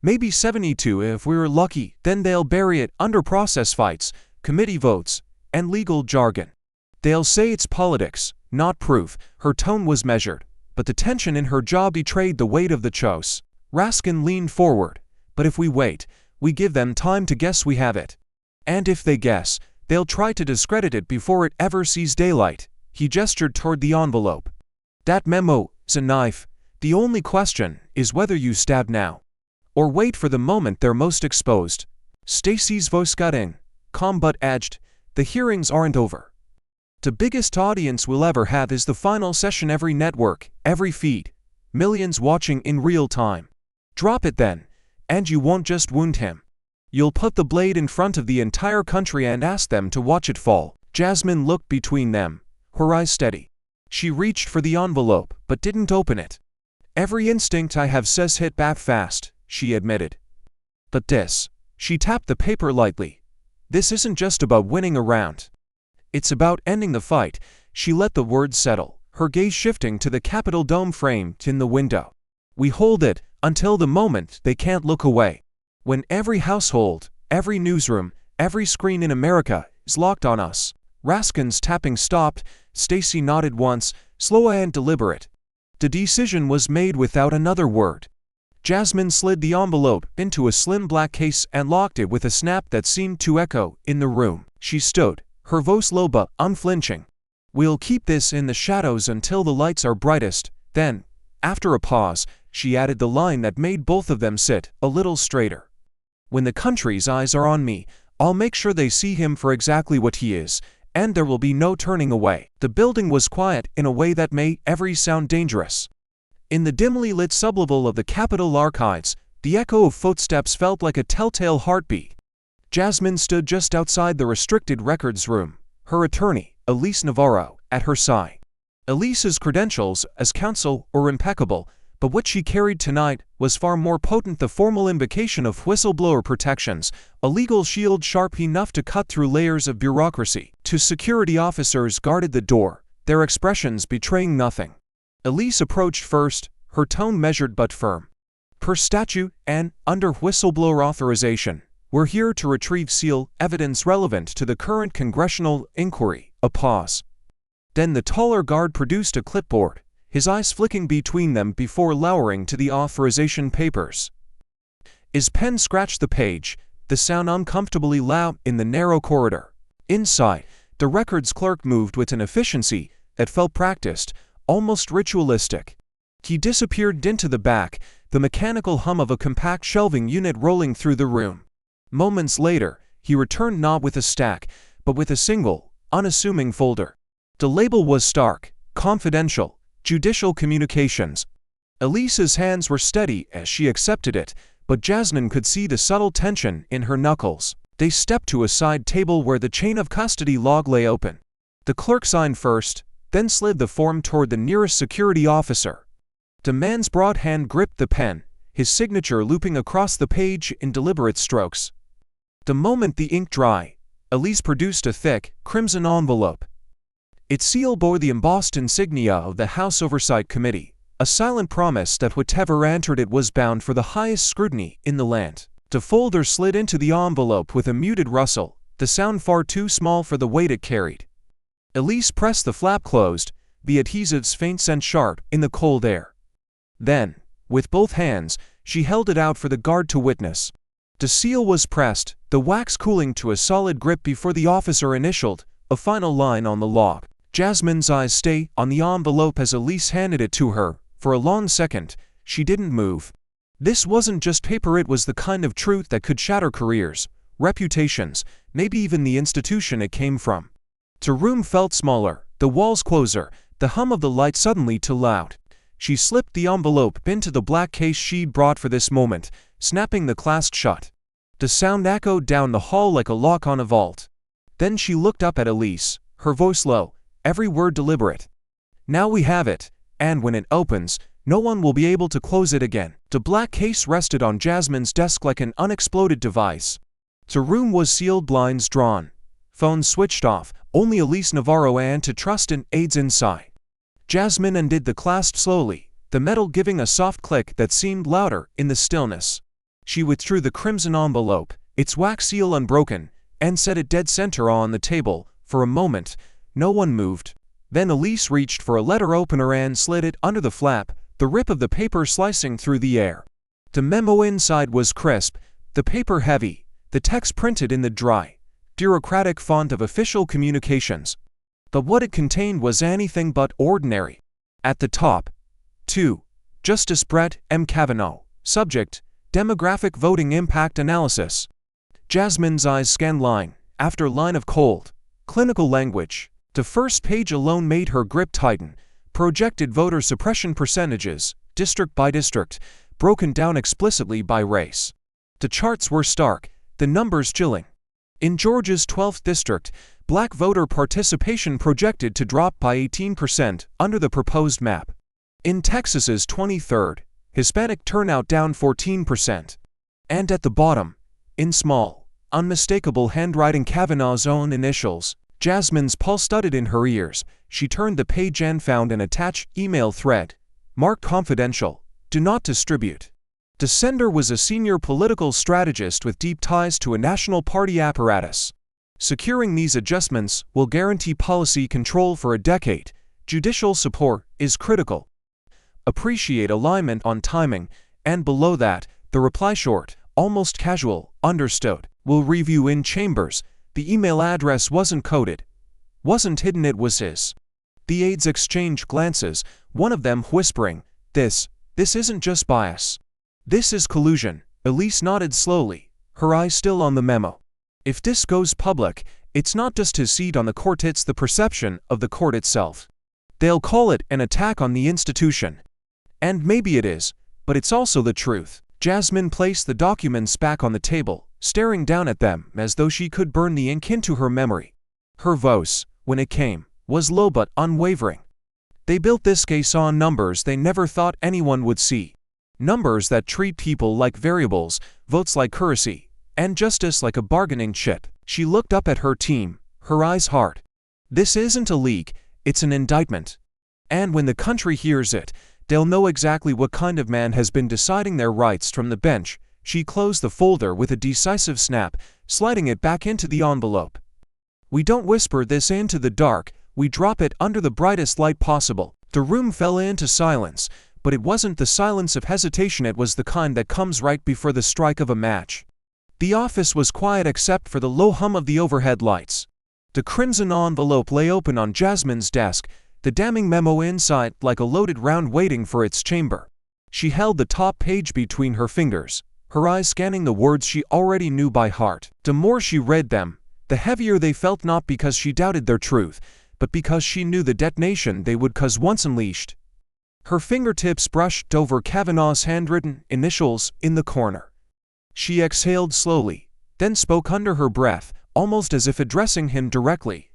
Maybe 72 if we're lucky. Then they'll bury it under process fights, committee votes, and legal jargon. They'll say it's politics, not proof." Her tone was measured, but the tension in her jaw betrayed the weight of the chose. Raskin leaned forward. "But if we wait, we give them time to guess we have it. And if they guess, they'll try to discredit it before it ever sees daylight." He gestured toward the envelope. "That memo is a knife. The only question is whether you stab now, or wait for the moment they're most exposed." Stacey's voice got in, calm but edged. "The hearings aren't over. The biggest audience we'll ever have is the final session. Every network, every feed, millions watching in real time. Drop it then, and you won't just wound him. You'll put the blade in front of the entire country and ask them to watch it fall." Jasmine looked between them, her eyes steady. She reached for the envelope, but didn't open it. "Every instinct I have says hit back fast," she admitted. "But this," she tapped the paper lightly, "this isn't just about winning a round. It's about ending the fight." She let the words settle, her gaze shifting to the Capitol dome framed in the window. "We hold it until the moment they can't look away. When every household, every newsroom, every screen in America is locked on us." Raskin's tapping stopped. Stacey nodded once, slow and deliberate. The decision was made without another word. Jasmine slid the envelope into a slim black case and locked it with a snap that seemed to echo in the room. She stood, her voice low but unflinching. "We'll keep this in the shadows until the lights are brightest." Then, after a pause, she added the line that made both of them sit a little straighter. "When the country's eyes are on me, I'll make sure they see him for exactly what he is, and there will be no turning away." The building was quiet in a way that made every sound dangerous. In the dimly lit sublevel of the Capitol Archives, the echo of footsteps felt like a telltale heartbeat. Jasmine stood just outside the restricted records room, her attorney, Elise Navarro, at her side. Elise's credentials as counsel were impeccable, but what she carried tonight was far more potent, the formal invocation of whistleblower protections, a legal shield sharp enough to cut through layers of bureaucracy. Two security officers guarded the door, their expressions betraying nothing. Elise approached first, her tone measured but firm. "Per statute and under whistleblower authorization, we're here to retrieve seal evidence relevant to the current congressional inquiry." A pause. Then the taller guard produced a clipboard, his eyes flicking between them before lowering to the authorization papers. His pen scratched the page, the sound uncomfortably loud in the narrow corridor. Inside, the records clerk moved with an efficiency that felt practiced, almost ritualistic. He disappeared into the back, the mechanical hum of a compact shelving unit rolling through the room. Moments later, he returned not with a stack, but with a single, unassuming folder. The label was stark, confidential, judicial communications. Elise's hands were steady as she accepted it, but Jasmine could see the subtle tension in her knuckles. They stepped to a side table where the chain of custody log lay open. The clerk signed first, then slid the form toward the nearest security officer. The man's broad hand gripped the pen, his signature looping across the page in deliberate strokes. The moment the ink dried, Elise produced a thick, crimson envelope. Its seal bore the embossed insignia of the House Oversight Committee, a silent promise that whatever entered it was bound for the highest scrutiny in the land. The folder slid into the envelope with a muted rustle, the sound far too small for the weight it carried. Elise pressed the flap closed, the adhesive's faint scent sharp in the cold air. Then, with both hands, she held it out for the guard to witness. The seal was pressed, the wax cooling to a solid grip before the officer initialed a final line on the log. Jasmine's eyes stayed on the envelope as Elise handed it to her. For a long second, she didn't move. This wasn't just paper, it was the kind of truth that could shatter careers, reputations, maybe even the institution it came from. The room felt smaller, the walls closer, the hum of the light suddenly too loud. She slipped the envelope into the black case she'd brought for this moment, snapping the clasp shut. The sound echoed down the hall like a lock on a vault. Then she looked up at Elise, her voice low, every word deliberate. "Now we have it, and when it opens, no one will be able to close it again." The black case rested on Jasmine's desk like an unexploded device. The room was sealed, blinds drawn, phones switched off, only Elise Navarro and to trust in aides inside. Jasmine undid the clasp slowly, the metal giving a soft click that seemed louder in the stillness. She withdrew the crimson envelope, its wax seal unbroken, and set it dead center on the table. For a moment, no one moved. Then Elise reached for a letter opener and slid it under the flap, the rip of the paper slicing through the air. The memo inside was crisp, the paper heavy, the text printed in the dry, bureaucratic font of official communications. But what it contained was anything but ordinary. At the top, to Justice Brett M. Kavanaugh, subject, demographic voting impact analysis. Jasmine's eyes scanned line after line of cold, clinical language. The first page alone made her grip tighten. Projected voter suppression percentages, district by district, broken down explicitly by race. The charts were stark, the numbers chilling. In Georgia's 12th district, black voter participation projected to drop by 18% under the proposed map. In Texas's 23rd, Hispanic turnout down 14%. And at the bottom, in small, unmistakable handwriting, Kavanaugh's own initials. Jasmine's pulse thudded in her ears. She turned the page and found an attached email thread, marked confidential, do not distribute. The sender was a senior political strategist with deep ties to a national party apparatus. Securing these adjustments will guarantee policy control for a decade. Judicial support is critical. Appreciate alignment on timing And below that, the reply short, almost casual, understood. Will review in chambers. The email address wasn't coded. Wasn't hidden, it was his. The aides exchanged glances, one of them whispering, This isn't just bias. This is collusion. Elise nodded slowly, her eyes still on the memo. If this goes public, it's not just his seat on the court, it's the perception of the court itself. They'll call it an attack on the institution. And maybe it is, but it's also the truth. Jasmine placed the documents back on the table, staring down at them as though she could burn the ink into her memory. Her voice, when it came, was low but unwavering. They built this case on numbers they never thought anyone would see. Numbers that treat people like variables, votes like currency, and justice like a bargaining chip. She looked up at her team, her eyes hard. This isn't a leak, it's an indictment. And when the country hears it, they'll know exactly what kind of man has been deciding their rights from the bench. She closed the folder with a decisive snap, sliding it back into the envelope. We don't whisper this into the dark, we drop it under the brightest light possible. The room fell into silence, but it wasn't the silence of hesitation, it was the kind that comes right before the strike of a match. The office was quiet except for the low hum of the overhead lights. The crimson envelope lay open on Jasmine's desk, the damning memo inside like a loaded round waiting for its chamber. She held the top page between her fingers, her eyes scanning the words she already knew by heart. The more she read them, the heavier they felt, not because she doubted their truth, but because she knew the detonation they would cause once unleashed. Her fingertips brushed over Kavanaugh's handwritten initials in the corner. She exhaled slowly, then spoke under her breath, almost as if addressing him directly.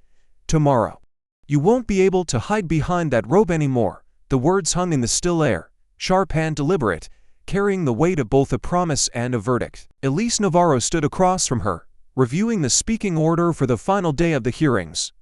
Tomorrow. You won't be able to hide behind that robe anymore. The words hung in the still air, sharp and deliberate, carrying the weight of both a promise and a verdict. Elise Navarro stood across from her, reviewing the speaking order for the final day of the hearings.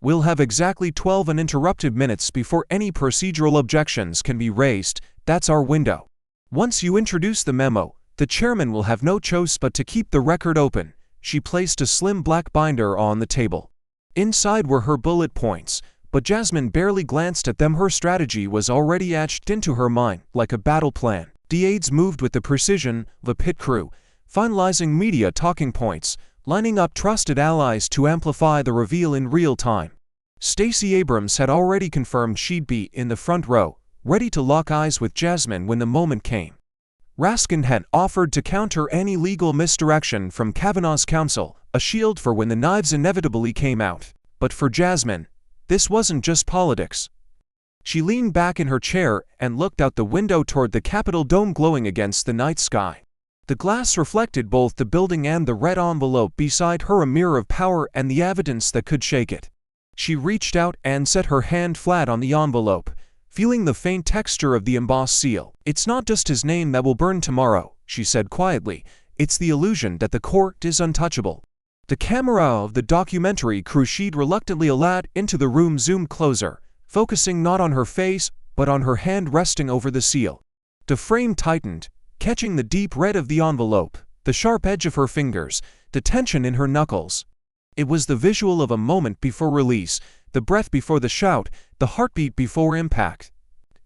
We'll have exactly 12 uninterrupted minutes before any procedural objections can be raised. That's our window. Once you introduce the memo, the chairman will have no choice but to keep the record open. She placed a slim black binder on the table. Inside were her bullet points, but Jasmine barely glanced at them. Her strategy was already etched into her mind, like a battle plan. The aides moved with the precision of a pit crew, finalizing media talking points, lining up trusted allies to amplify the reveal in real time. Stacey Abrams had already confirmed she'd be in the front row, ready to lock eyes with Jasmine when the moment came. Raskin had offered to counter any legal misdirection from Kavanaugh's counsel, a shield for when the knives inevitably came out. But for Jasmine, this wasn't just politics. She leaned back in her chair and looked out the window toward the Capitol dome glowing against the night sky. The glass reflected both the building and the red envelope beside her, a mirror of power and the evidence that could shake it. She reached out and set her hand flat on the envelope, feeling the faint texture of the embossed seal. It's not just his name that will burn tomorrow, she said quietly. It's the illusion that the court is untouchable. The camera of the documentary crew she'd reluctantly allowed into the room zoomed closer, focusing not on her face, but on her hand resting over the seal. The frame tightened, catching the deep red of the envelope, the sharp edge of her fingers, the tension in her knuckles. It was the visual of a moment before release, the breath before the shout, the heartbeat before impact.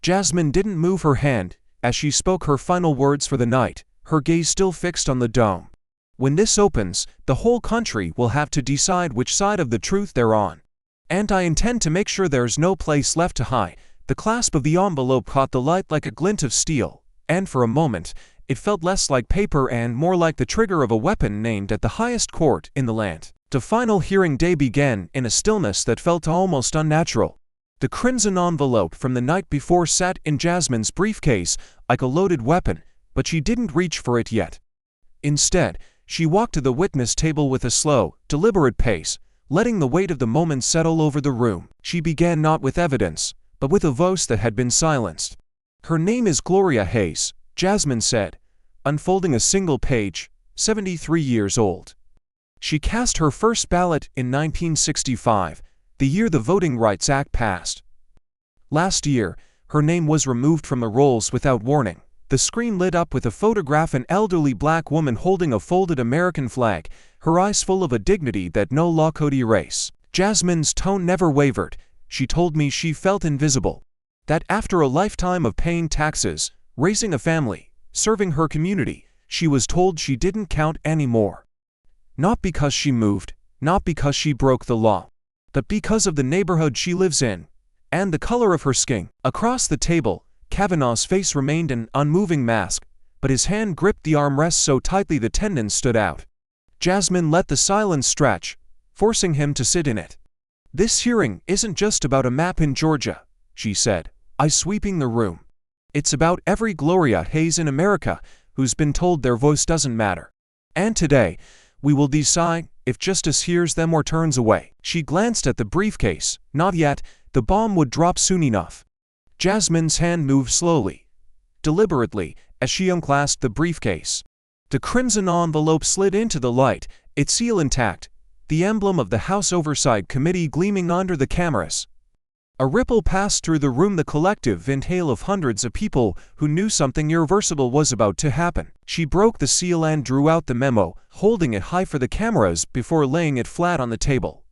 Jasmine didn't move her hand as she spoke her final words for the night, her gaze still fixed on the dome. When this opens, the whole country will have to decide which side of the truth they're on. And I intend to make sure there's no place left to hide. The clasp of the envelope caught the light like a glint of steel, and for a moment, it felt less like paper and more like the trigger of a weapon aimed at the highest court in the land. The final hearing day began in a stillness that felt almost unnatural. The crimson envelope from the night before sat in Jasmine's briefcase like a loaded weapon, but she didn't reach for it yet. Instead, she walked to the witness table with a slow, deliberate pace, letting the weight of the moment settle over the room. She began not with evidence, but with a voice that had been silenced. Her name is Gloria Hayes, Jasmine said, unfolding a single page, 73 years old. She cast her first ballot in 1965, the year the Voting Rights Act passed. Last year, her name was removed from the rolls without warning. The screen lit up with a photograph, an elderly black woman holding a folded American flag, her eyes full of a dignity that no law could erase. Jasmine's tone never wavered. She told me she felt invisible. That after a lifetime of paying taxes, raising a family, serving her community. She was told she didn't count anymore. Not because she moved, not because she broke the law, but because of the neighborhood she lives in, and the color of her skin. Across the table, Kavanaugh's face remained an unmoving mask, but his hand gripped the armrest so tightly the tendons stood out. Jasmine let the silence stretch, forcing him to sit in it. "This hearing isn't just about a map in Georgia," she said, eyes sweeping the room. "It's about every Gloria Hayes in America who's been told their voice doesn't matter. And today, we will decide if justice hears them or turns away." She glanced at the briefcase. Not yet, the bomb would drop soon enough. Jasmine's hand moved slowly, deliberately, as she unclasped the briefcase. The crimson envelope slid into the light, its seal intact, the emblem of the House Oversight Committee gleaming under the cameras. A ripple passed through the room, the collective inhale of hundreds of people who knew something irreversible was about to happen. She broke the seal and drew out the memo, holding it high for the cameras before laying it flat on the table.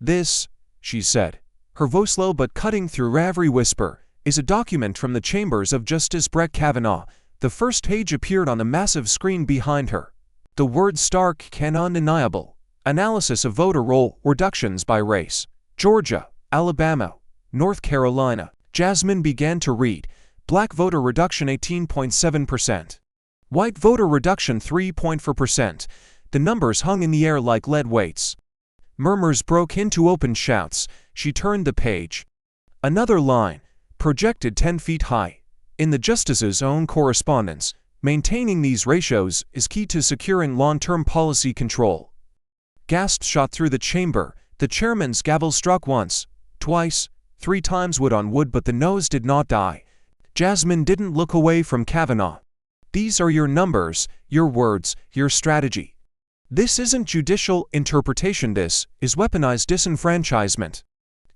"This," she said, her voice low but cutting through every whisper, "is a document from the chambers of Justice Brett Kavanaugh." The first page appeared on the massive screen behind her. The words stark and undeniable. Analysis of voter roll reductions by race. Georgia, Alabama, North Carolina. Jasmine began to read. Black voter reduction 18.7%. White voter reduction 3.4%. The numbers hung in the air like lead weights. Murmurs broke into open shouts. She turned the page. Another line, projected 10 feet high. In the justice's own correspondence, maintaining these ratios is key to securing long-term policy control. Gasps shot through the chamber. The chairman's gavel struck once, twice, 3 times wood on wood, but the nose did not die. Jasmine didn't look away from Kavanaugh. "These are your numbers, your words, your strategy. This isn't judicial interpretation, this is weaponized disenfranchisement."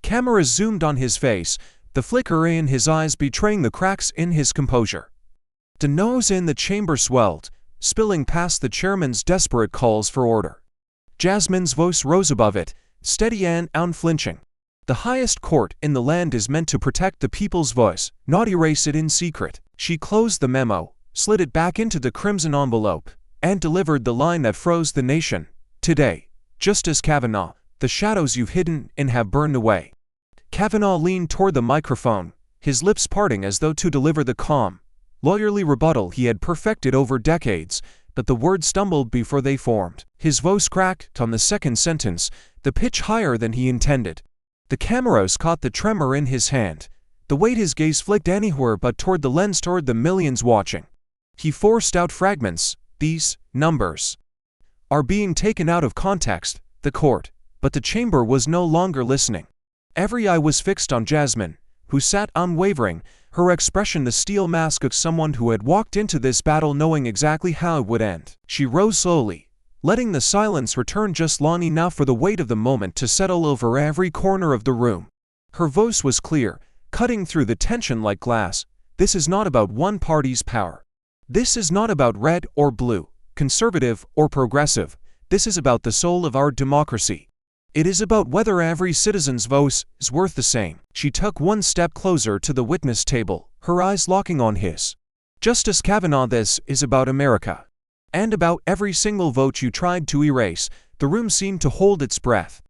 Cameras zoomed on his face, the flicker in his eyes betraying the cracks in his composure. The noise in the chamber swelled, spilling past the chairman's desperate calls for order. Jasmine's voice rose above it, steady and unflinching. "The highest court in the land is meant to protect the people's voice, not erase it in secret." She closed the memo, slid it back into the crimson envelope, and delivered the line that froze the nation. "Today, Justice Kavanaugh, the shadows you've hidden in have burned away." Kavanaugh leaned toward the microphone, his lips parting as though to deliver the calm, lawyerly rebuttal he had perfected over decades, but the words stumbled before they formed. His voice cracked on the second sentence, the pitch higher than he intended. The cameras caught the tremor in his hand, the weight his gaze flicked anywhere but toward the lens, toward the millions watching. He forced out fragments. "These numbers are being taken out of context, the court." But the chamber was no longer listening. Every eye was fixed on Jasmine, who sat unwavering, her expression the steel mask of someone who had walked into this battle knowing exactly how it would end. She rose slowly, letting the silence return just long enough for the weight of the moment to settle over every corner of the room. Her voice was clear, cutting through the tension like glass. "This is not about one party's power. This is not about red or blue, conservative or progressive. This is about the soul of our democracy. It is about whether every citizen's voice is worth the same." She took one step closer to the witness table, her eyes locking on his. "Justice Kavanaugh, this is about America. And about every single vote you tried to erase." The room seemed to hold its breath.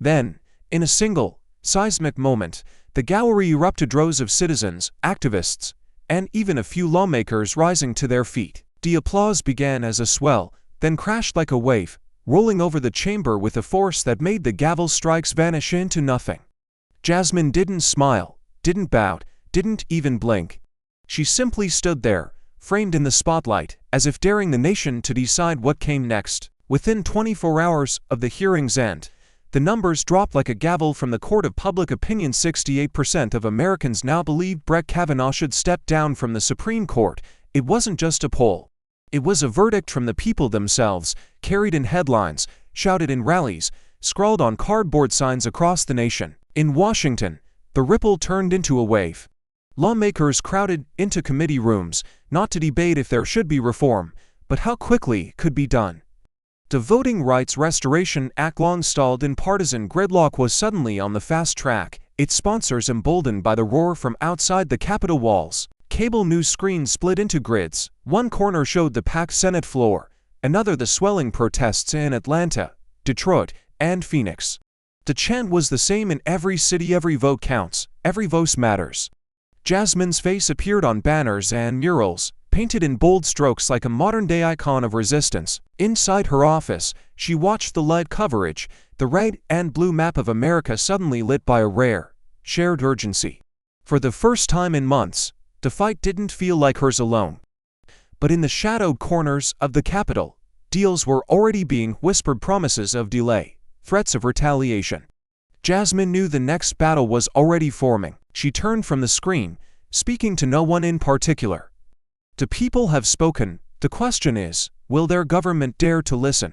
Then, in a single, seismic moment, the gallery erupted, rows of citizens, activists, and even a few lawmakers rising to their feet. The applause began as a swell, then crashed like a wave, rolling over the chamber with a force that made the gavel strikes vanish into nothing. Jasmine didn't smile, didn't bow, didn't even blink. She simply stood there, framed in the spotlight, as if daring the nation to decide what came next. Within 24 hours of the hearing's end, the numbers dropped like a gavel from the court of public opinion. 68% of Americans now believed Brett Kavanaugh should step down from the Supreme Court. It wasn't just a poll. It was a verdict from the people themselves, carried in headlines, shouted in rallies, scrawled on cardboard signs across the nation. In Washington, the ripple turned into a wave. Lawmakers crowded into committee rooms, not to debate if there should be reform, but how quickly it could be done. The Voting Rights Restoration Act, long stalled in partisan gridlock, was suddenly on the fast track, its sponsors emboldened by the roar from outside the Capitol walls. Cable news screens split into grids. One corner showed the packed Senate floor, another the swelling protests in Atlanta, Detroit, and Phoenix. The chant was the same in every city: every vote counts, every voice matters. Jasmine's face appeared on banners and murals, painted in bold strokes like a modern-day icon of resistance. Inside her office, she watched the live coverage, the red and blue map of America suddenly lit by a rare, shared urgency. For the first time in months, the fight didn't feel like hers alone. But in the shadowed corners of the Capitol, deals were already being whispered, promises of delay, threats of retaliation. Jasmine knew the next battle was already forming. She turned from the screen, speaking to no one in particular. The people have spoken. The question is, will their government dare to listen?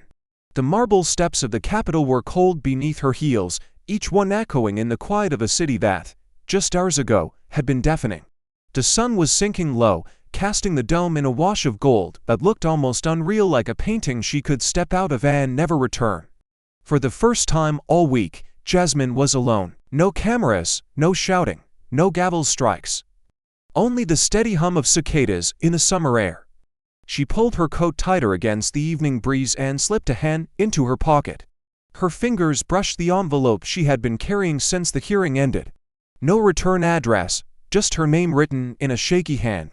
The marble steps of the Capitol were cold beneath her heels, each one echoing in the quiet of a city that, just hours ago, had been deafening. The sun was sinking low, casting the dome in a wash of gold that looked almost unreal, like a painting she could step out of and never return. For the first time all week, Jasmine was alone. No cameras, no shouting, no gavel strikes. Only the steady hum of cicadas in the summer air. She pulled her coat tighter against the evening breeze and slipped a hand into her pocket. Her fingers brushed the envelope she had been carrying since the hearing ended. No return address, just her name written in a shaky hand.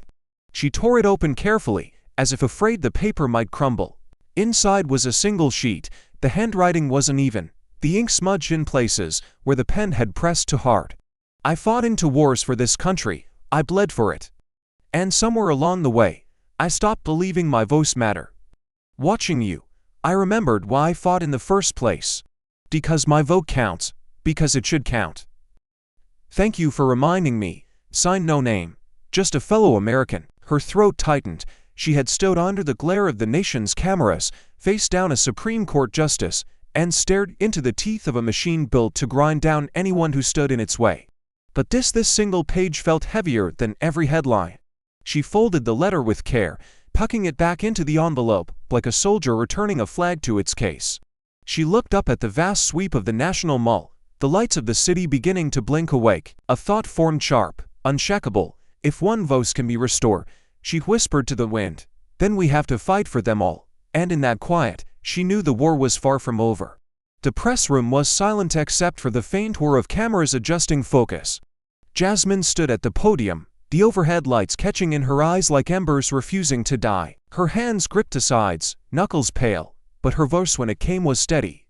She tore it open carefully, as if afraid the paper might crumble. Inside was a single sheet. The handwriting was uneven, the ink smudged in places where the pen had pressed too hard. I fought into wars for this country. I bled for it. And somewhere along the way, I stopped believing my voice mattered. Watching you, I remembered why I fought in the first place. Because my vote counts, because it should count. Thank you for reminding me. Signed, no name, just a fellow American. Her throat tightened. She had stood under the glare of the nation's cameras, faced down a Supreme Court justice, and stared into the teeth of a machine built to grind down anyone who stood in its way. But this single page felt heavier than every headline. She folded the letter with care, tucking it back into the envelope, like a soldier returning a flag to its case. She looked up at the vast sweep of the National Mall, the lights of the city beginning to blink awake. A thought formed sharp, unshakable. If one voice can be restored, she whispered to the wind, then we have to fight for them all. And in that quiet, she knew the war was far from over. The press room was silent except for the faint whir of cameras adjusting focus. Jasmine stood at the podium, the overhead lights catching in her eyes like embers refusing to die. Her hands gripped the sides, knuckles pale, but her voice when it came was steady,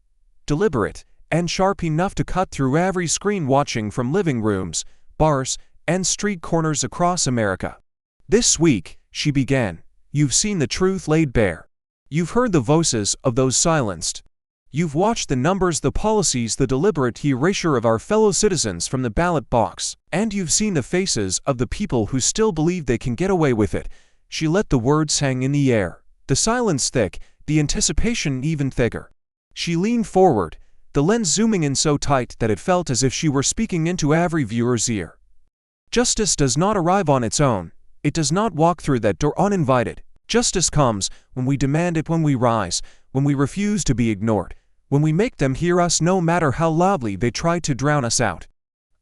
deliberate, and sharp enough to cut through every screen watching from living rooms, bars, and street corners across America. This week, she began, you've seen the truth laid bare. You've heard the voices of those silenced. You've watched the numbers, the policies, the deliberate erasure of our fellow citizens from the ballot box. And you've seen the faces of the people who still believe they can get away with it. She let the words hang in the air, the silence thick, the anticipation even thicker. She leaned forward, the lens zooming in so tight that it felt as if she were speaking into every viewer's ear. Justice does not arrive on its own. It does not walk through that door uninvited. Justice comes when we demand it, when we rise, when we refuse to be ignored, when we make them hear us no matter how loudly they try to drown us out.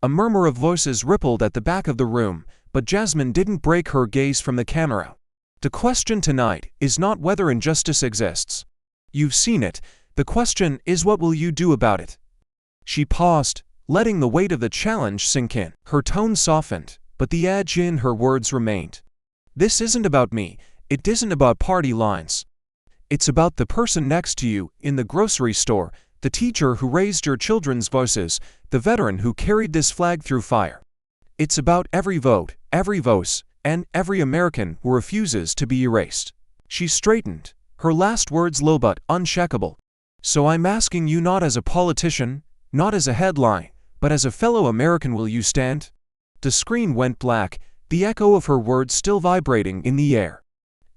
A murmur of voices rippled at the back of the room, but Jasmine didn't break her gaze from the camera. The question tonight is not whether injustice exists. You've seen it. The question is, what will you do about it? She paused, letting the weight of the challenge sink in. Her tone softened, but the edge in her words remained. This isn't about me. It isn't about party lines. It's about the person next to you in the grocery store, the teacher who raised your children's voices, the veteran who carried this flag through fire. It's about every vote, every voice, and every American who refuses to be erased. She straightened, her last words low but unshakable. So I'm asking you, not as a politician, not as a headline, but as a fellow American, will you stand? The screen went black, the echo of her words still vibrating in the air.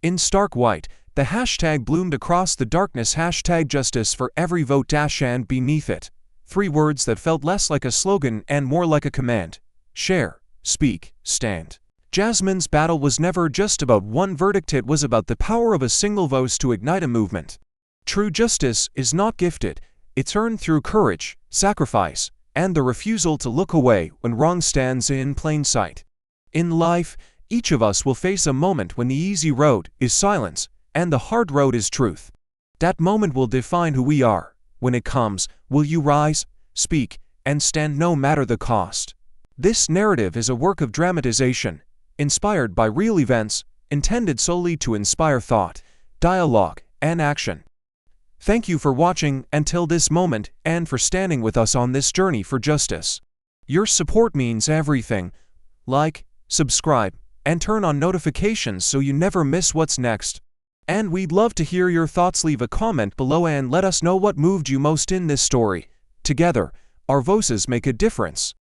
In stark white, the hashtag bloomed across the darkness, hashtag justice for every vote, and beneath it, 3 words that felt less like a slogan and more like a command: share, speak, stand. Jasmine's battle was never just about one verdict, it was about the power of a single voice to ignite a movement. True justice is not gifted, it's earned through courage, sacrifice, and the refusal to look away when wrong stands in plain sight. In life, Each of us will face a moment when the easy road is silence and the hard road is truth. That moment will define who we are. When it comes, will you rise, speak, and stand no matter the cost? This narrative is a work of dramatization, inspired by real events, intended solely to inspire thought, dialogue, and action. Thank you for watching until this moment and for standing with us on this journey for justice. Your support means everything. Like, subscribe, and turn on notifications so you never miss what's next. And we'd love to hear your thoughts. Leave a comment below and let us know what moved you most in this story. Together, our voices make a difference.